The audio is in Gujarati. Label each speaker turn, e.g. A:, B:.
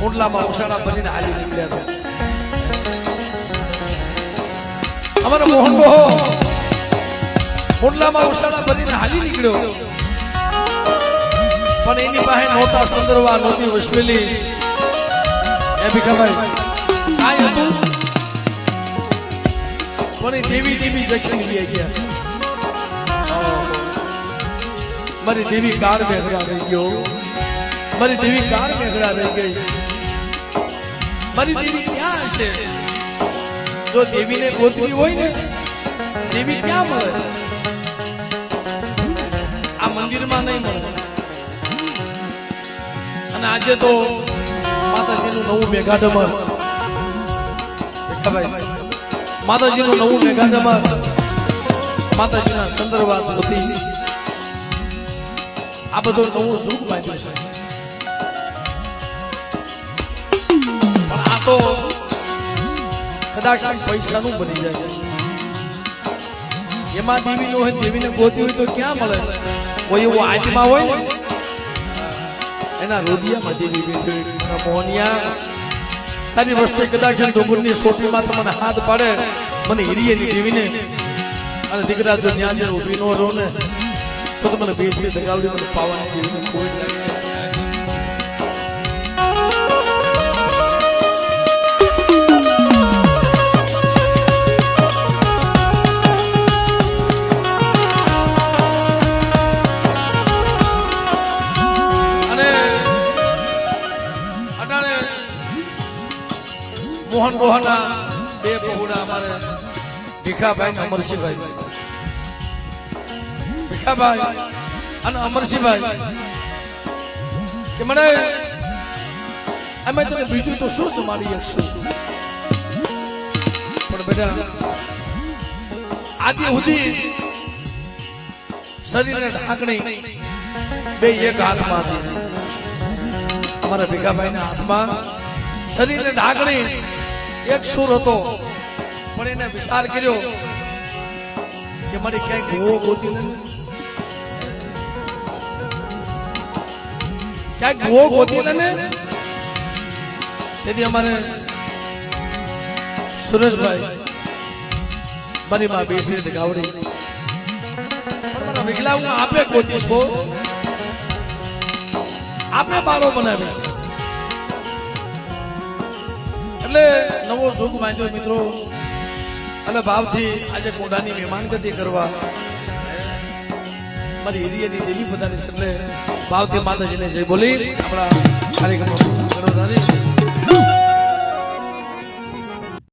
A: ઓટલામાં ઉસાડા બનીને હાલી નીકળ્યા હતા. અમારા મોહન બહુ ઓટલામાં ઉસાડા બનીને હાલી નીકળ્યો, પણ એની પાસે નહોતા સંદર્ભા, નહોતી વસવેલી. એ ભીખાભાઈ કાંઈ હતું, પણ એ દેવી દેવી જખી લઈ ગયા. મારી દેવી કાર મેઘડા રહી ગયો, મારી દેવી કાર મેઘડા રહી ગઈ. મારી દેવી ક્યાં હશે? જો દેવીને ગોતવી હોય ને, દેવી ક્યાં મળે? આ મંદિરમાં નહીં મળે. અને આજે તો માતાજીનું નવું મેઘાડમર, માતાજીનું નવું મેઘાડમર, માતાજીના સંદર્ભા હતી. આ બધું નવું સુખ બાંધ્યું છે. પણ આ તો કદાચ પૈસાનું બની જાય. એમાં દેવી હોય, દેવીને ગોતી હોય તો ક્યાં મળે? કોઈ એવો આત્મા હોય ને, એના રોદિયામાં દેવી બેઠી. મોહનિયા, તારી વસ્તુ કદાચ ડુંગરની સોટીમાં મને હાથ પાડે, મને હિરિયેની દેવીને, અને દીકરા જો ન્યા ઉભી ન રહો ને, તો મને બેસી દગાવડી મને પાવાની દેવીને કોઈ લાગે. મોહન બોહના બે બહુડા અમારે ભીખાભાઈ ને અમરસિંહભાઈ, ભીખાભાઈ અને અમરસિંહભાઈ કે મને અમે તને બીજું તો શું સમાડી શકશું, પણ બેટા આદિ સુધી શરીરને ઢાંકણી બે એક હાથમાં હતી. અમારા ભીખાભાઈના હાથમાં શરીરને ઢાંકણી એક સુર હતો, પણ એને વિચાર કર્યો કે મારી ક્યાંક ગોવો ગોતી લે, ક્યાંક ગોવો ગોતી લે ને. તેથી અમારે સુરેશભાઈ મારી માં બેસી ગાવડી, મારા વિકલા હું આપે ગોતીશ, આપે બાળો બનાવીશ. એટલે નવો સુખ બાંધ્યો મિત્રો. અને ભાવથી આજે કોંડાની મહેમાનગતિ કરવા મારી હિરિયાની દેવી બધાની એટલે ભાવથી માતાજીને જય બોલી આપણા કાર્યક્રમમાં